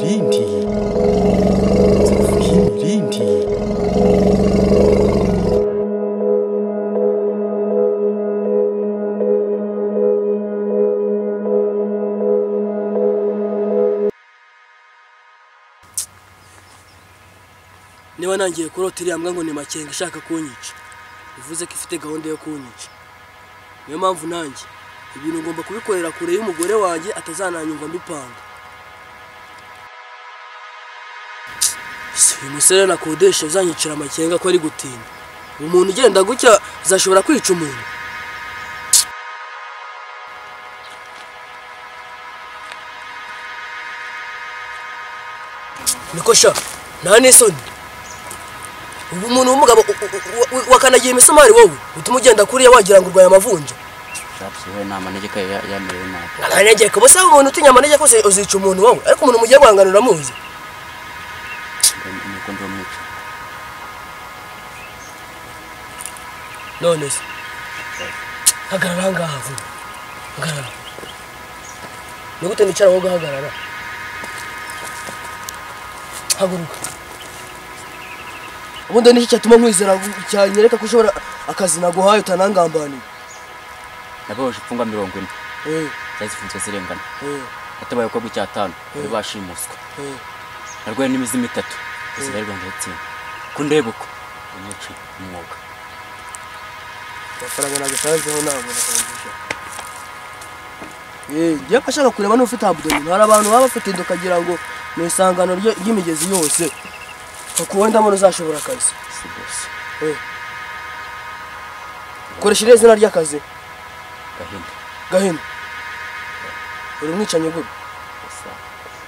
imirindi imirindi niba nangiye kurota iriya mbwa ngo ni Makenga ishaka kunyica bivuze ko ifite gahunda yo kunyica. Niyo mpamvu nanjye ibintu ngomba kubikorera kure y'umugore wanjye atazananyumva mbipanga. Uyu musore nakodesha uzanyicira Makenga ko ari gutinda. Umuntu ugenda gutya azashobora kwica umuntu. Niko sha nta n'isoni. Umuntu w'umugabo wakanagiye imisumari wowe utuma ugenda kuriya wagira ngo urwaye amavunja. Cyapfuye nta manegeka yamerewe nabi. Ntanegeka bose umuntu utinya amanegeka kose uzica umuntu wowe ariko umuntu mugiye guhanganira muzi. Nuko ndomwica. None se hagarara ngaha vuba. Hagarara. Nigute nicara wowe gahagarara. Haguruka. Ubundi niki cyatuma nkwizera cyanyereka ko ushobora akazi naguhaye utanangambaniye. Naboje ipfunga 40. Zazifunzwe zirengana. Atabaye ko bw'icyatanu bari bashimuswa. Narwaye n'imizi mitatu. Zirari Rwanda yatsinda. Kundebuko umuci umwuga. Amafaranga nagusanzeho ntabwo nakangisha. Ngiye kashaka kureba n'ufite abdomen. Hari abantu baba bafite indoka kagira ngo ni isangano ry'imigezi yose. Kuwenda muri uzashobora akazi. Si bose. Koresha izina ry'akazi. Gahinda. Gahinda. Uri umwicanye gute?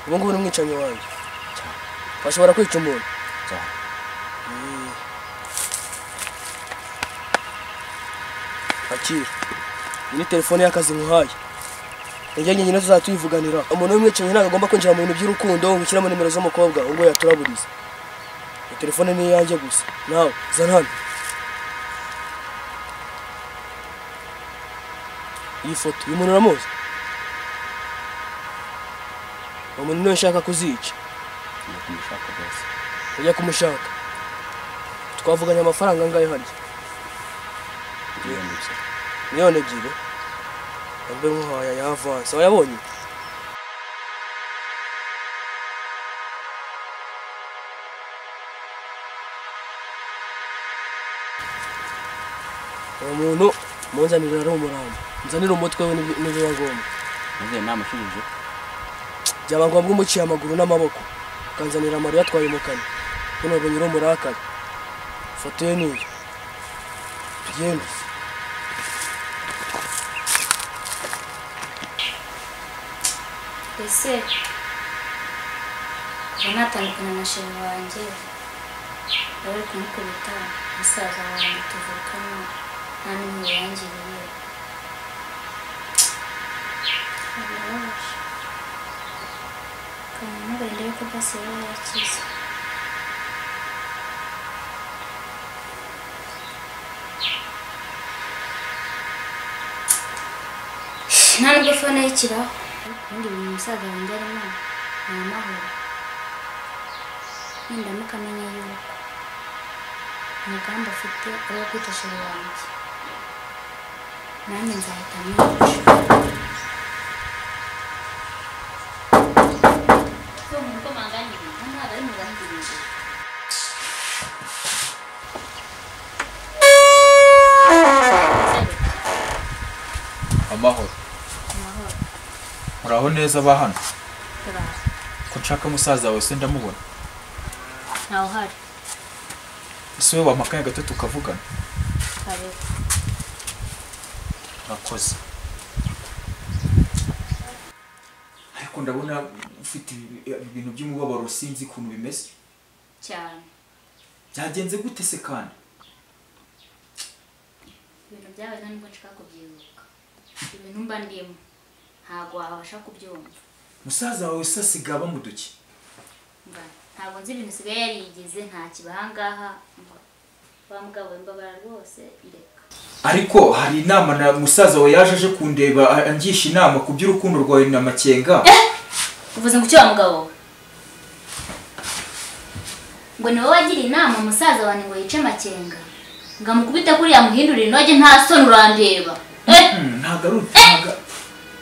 Ubu ngubu uri umwicanye wanjye. Bashobora kwica umuntu. Akira. Ni telefone y'akazi nkuhaye. Njye nyine tuzatuyivuganira. Umuntu w'umwicanye ntabwo agomba kwinjira mu bintu by'urukundo ngushyira mu nimero z'umukobwa ubwo yaturaburiza. Telefone ni yanjye gusa. Nawe zana hano. Iyi foto uyu muntu uramuzi? Umuntu niwe nshaka kuzica. Kumushaka bose. Ujya kumushaka. Twavuganye amafaranga angahe harya? Miliyoni 2. Ambe nkuhaya ya avance. Wayabonye? Umuntu munzanira ari umurambo. Nzanira umutwe we n'ibyo ngomba. Nze namushirije. Byaba ngombwa umuciye amaguru n'amaboko. Kanzanira Mariya twaye umukani. Kuno banyira umurakari. Foto ye niyo. Tugende. Ese natandukana na sheri wanjye bari kumukubita musaza wanjye tuvukana nta n'umwe yangiriye. Kandi nabende ko basi yakize. Nta nubwo fone y'ikiraho ubundi uyu musaza wanjye arimo ni amahoro. Wenda mukamenya yuko umugambi afite ari uwo kwita sheri wanjye nanjye nzahita mwica. amahoro muraho neza bahano ko nshaka musaza wawe se ndamubona ntaho hari ese we wamakanya gato tukavugana kare nakoze ariko ndabona ufite ibintu by'umubabaro sinzi kuntu bimeze cyane. byagenze gute se kandi ibintu byawe ntabwo nshaka kubyibuka. Ibintu mba ndimo ntabwo wabasha kubyumva. musaza wawe se asigaba mu duki ntabwo nzi ibintu sigaye yarigize nta kibahangaha wa mugabo mbabara rwose ireka. ariko hari inama na musaza wawe yaje kundeba angisha inama ku by'urukundo rwawe na Makenga. Uvuze ngo cyo wa mugabo ngo ni wowe wagira inama musaza wanjye ngo yice Makenga ngamukubite kuriya muhindurira inoge nta soni urandeba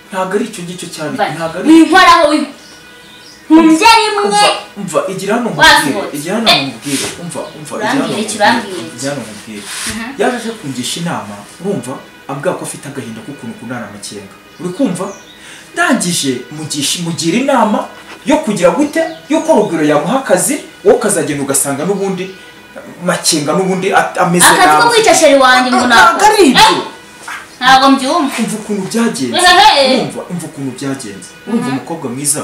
ntago ari icyo ngicyo cyane ntago ari winkoraho ntumvye rimwe umva igira hano nkubwire umva yaje kungisha inama urumva ambwa ko afite agahinda k'ukuntu kunana Makenga uri kumva ndangije mugira inama yo kugira gute yuko Rugwiro yamuha akazi wowe ukazagenda ugasanga n'ubundi Makenga n'ubundi ameze nabi akazi ko kwica sheri wanjye ngo nako ntabwo mbyumva umva ukuntu byagenze umva ukuntu byagenze urumva umukobwa mwiza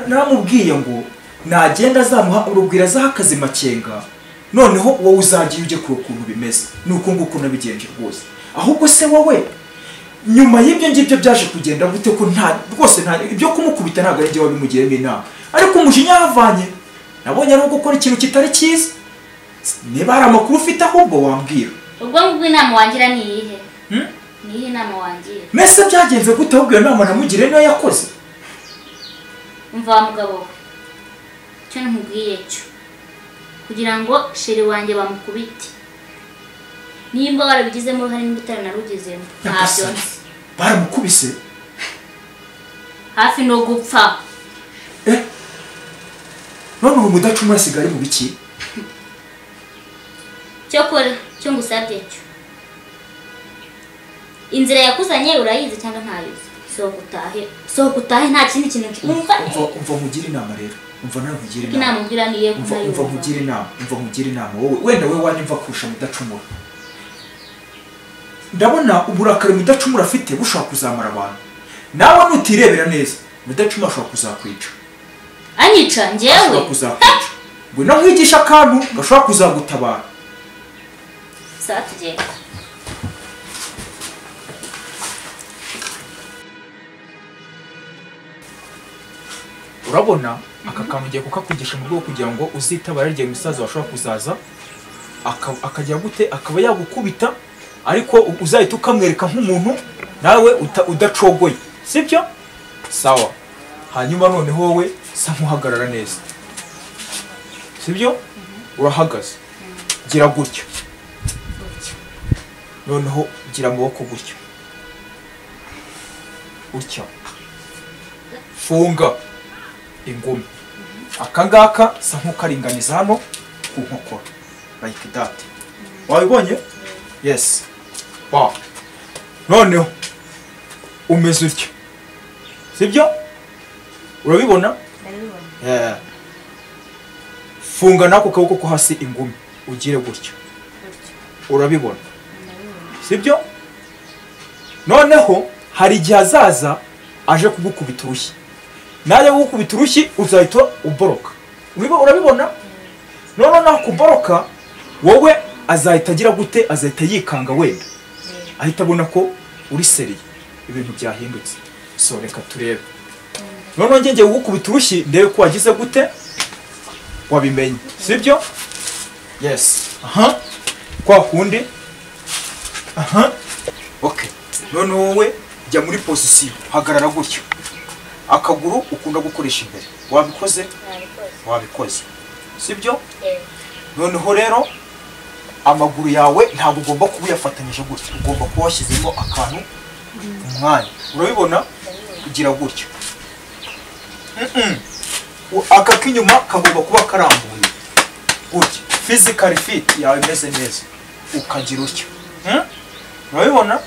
namubwiye ngo nagenda azamuha Rugwiro azaha akazi Makenga noneho wowe uzagiye ujye kure ukuntu bimeze nuko nguko nabigenje rwose ahubwo se wowe nyuma y'ibyo ngibyo byaje kugenda gute ko rwose nta ibyo kumukubita ntabwo ari njye wabimugiremo inama ariko umujinya yavanye nabonye ari gukora ikintu kitari cyiza niba hari amakuru ufite ahubwo wambwira ubwo ngubwo inama wangira ni iyihe ni iyihe inama wangira mbese byagenze gute ahubwo iyo nama namugire niyo yakoze umva wa mugabo we cyo nkubwiye cyo kugira ngo sheri wanjye bamukubite nimba warabigizemo uruhare n'ubutare narugezemo ntabyo nzi baramukubise hafi no gupfa none ubu mudacuma asigare mu biki cyokora cyo ngusabye cyo inzira yakuzanye urayizi cyangwa ntayizi sohoka utahe nta kindi kintu umva mugire inama rero umva nawe mugire inama ugira niye umva mugire inama wowe wenda we wanyumva kurusha mudacumura ndabona uburakari mudacumura afite bushobora kuzamara abantu nawe nutirebera neza mudacumura ashobora kuzakwica anyica njyewe ashobora kuzakwica ngo namwigisha akantu gashobora kuzagutabara saa tugenda urabona aka kantu ugiye kukakwigisha mu rwego kugira ngo uzitabara igihe umusaza washobora kuzaza akajya gute akaba yagukubita ariko uzahita ukamwereka nk'umuntu nawe udacogoye sibyo sawa hanyuma noneho wowe sa nkuhagarara neza sibyo urahagaze gira gutya noneho gira amaboko gutya gutya funga ingumi akangaka sa nkukaringaniza hano ku nkokora like that wabibonye yes wow noneho umeze utyo sibyo urabibona funga nako kaboko ko hasi ingumi ugire gutyo urabibona sibyo noneho hari igihe azaza aje kugukubita urushyi naje kugukubita urushyi uzahita uboroka urabibona noneho nakuboroka wowe azahita agira gute azahita yikanga wenda ahita abona ko uri seriye ibintu byahindutse so reka turebe noneho ngiye kugukubita urushyi ndebe ko wagize gute wabimenye sibyo yes kwa kundi okay noneho wowe jya muri position hagarara gutyo akaguru ukunda gukoresha imbere wabikoze sibyo noneho rero amaguru yawe ntabwo ugomba kuba uyafatanyije gutya ugomba kuba washyizemo akantu umwanya urabibona kugira gutyo aka k'inyuma kagomba kuba karambuye gutya physical fit yawe imeze neza ukagira utyo urabibona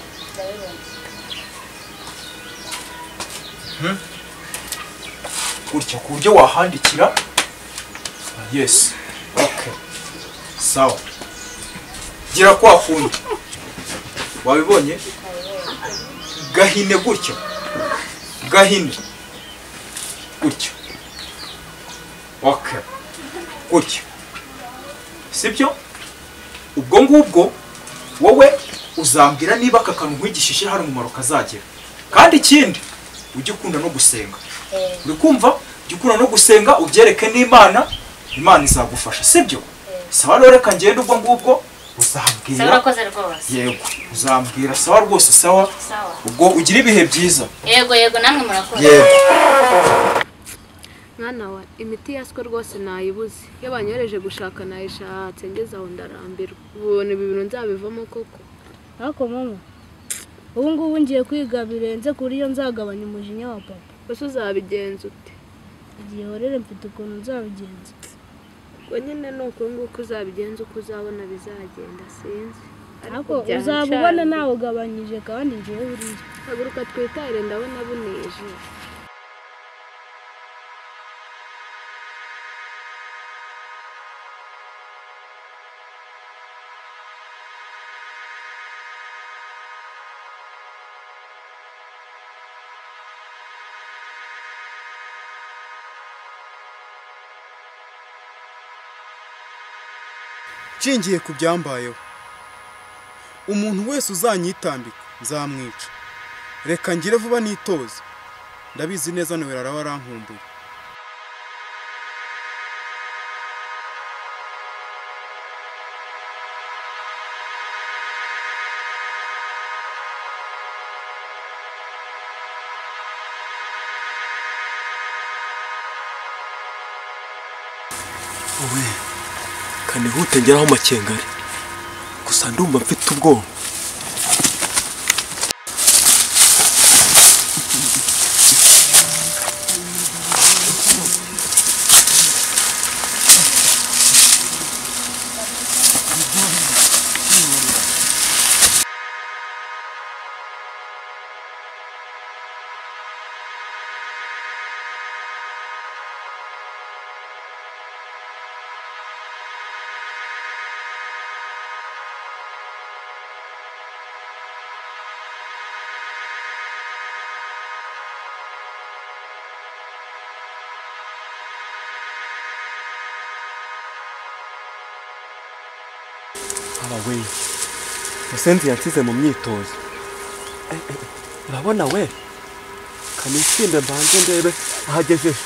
gutya ku buryo wahandikira yes okay sawa gira kwa kundi wabibonye gahine gutya gahine gutya okay gutya sibyo ubwo ngubwo wowe uzambwira niba aka kantu nkwigishije hari umumaro kazagera kandi ikindi ujye ukunda no gusenga uri kumva ujye ukunda no gusenga ubyereke n'Imana Imana izagufasha sibyo sawa rero reka ngende ubwo ngubwo uzambwira yego uzambwira sawa rwose sawa ubwo ugira ibihe byiza yego namwe murakoze yego mwana wa imiti yaswe rwose nayibuze iyo banyoreje gushaka nayishatse ngeze aho ndarambirwa ubona ibi bintu nzabivamo koko ariko mama ubu ngubu ngiye kwiga birenze kuri iyo nzagabanya umujinya wa papa gusa uzabigenza ute igihe horere mfite ukuntu nzabigenza ngo nyine ni uko nguko uzabigenza uko uzabona bizagenda sinzi ariko uzaba ubona nawe ugabanyije kandi ngiye buriya haguruka twitahire ndabona bunije nshingiye ku byambayeho umuntu wese uzanyitambika nzamwica reka ngire vuba nitoze ndabizi neza Noella araba arankumbuye wowe kanihute ngeraho Makenga ari gusa ndumva mfite ubwoba we Musenzi yansize mu myitozo urabona we kanishimbe mbanze ndebe ahagejeje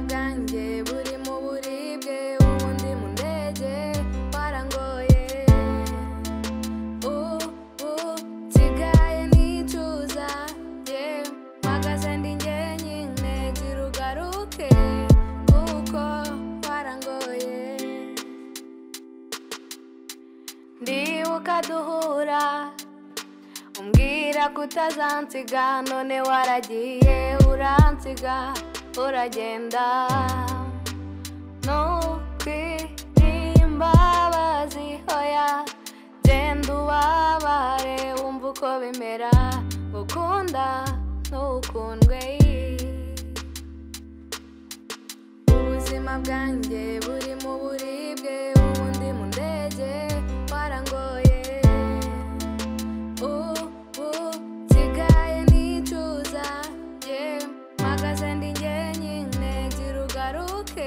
bwanjye buri mu buribwe ubundi mu ndege warangoye kigaye nicuza mpagaze ndi njyenyine gira ugaruke kuko warangoye ndibuka duhura umbwira kutazansiga none waragiye uransiga uragenda nukwirimbabazi hoya genda ubabare wumva uko bimera ukunda ntukundwe ubuzima bwanjye buri mu buribwe ubundi mu ndege warangoye kigaye nicuza mpagaze ndi njyenyine gira ugaruke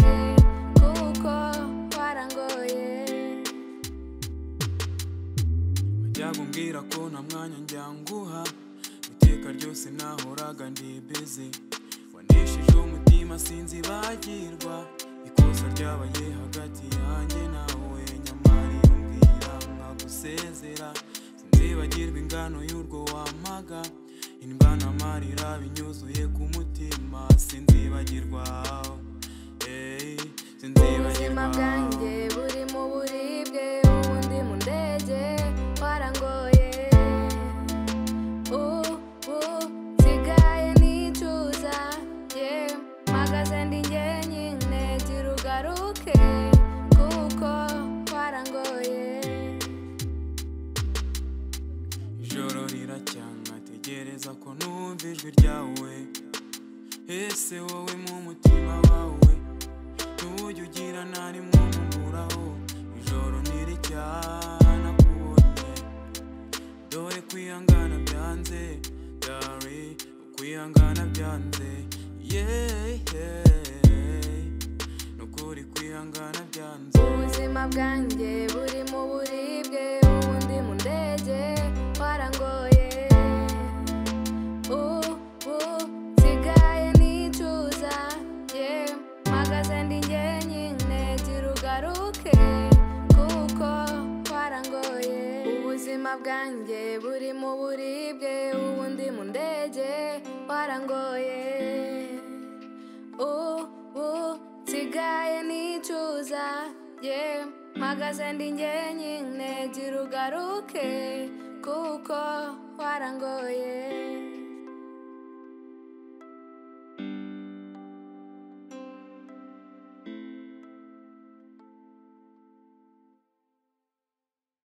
kuko warangoye wajyaga umbwira ko nta mwanya njyanguha iteka ryose nahoraga ndi busy waneshije umutima sinzibagirwa ikosa ryabaye hagati yanjye nawe nyamara umbwira nkagusezera sinzibagirwa ingano y'urwo wampaga indwana amarira binyuzuye ku mutima sinzibagirwa ubuzima bwanjye buri mu buribwe ubundi mu ndege warangoye kigaye nicuza mpagaze ndi njyenyine gira ugaruke kuko warangoye ijoro riracyanga neza ko numva ijwi ryawe ese wowe mu mutima wawe ntujya ugira nta rimwe umuburaho ijoro ntiricyana kubonye dore kwihangana byanze dari kwihangana byanze nukuri kwihangana byanze ubuzima bwanjye buri mu buribwe ubundi mu ndege warangoye ubu nsigaye nicuza mpagaze ndi njyenyine gira ugaruke kuko warangoye ubuzima bwanjye buri mu buribwe ubundi mu ndege warangoye ubu nsigaye nicuza mpagaze ndi njyenyine gira ugaruke kuko warangoye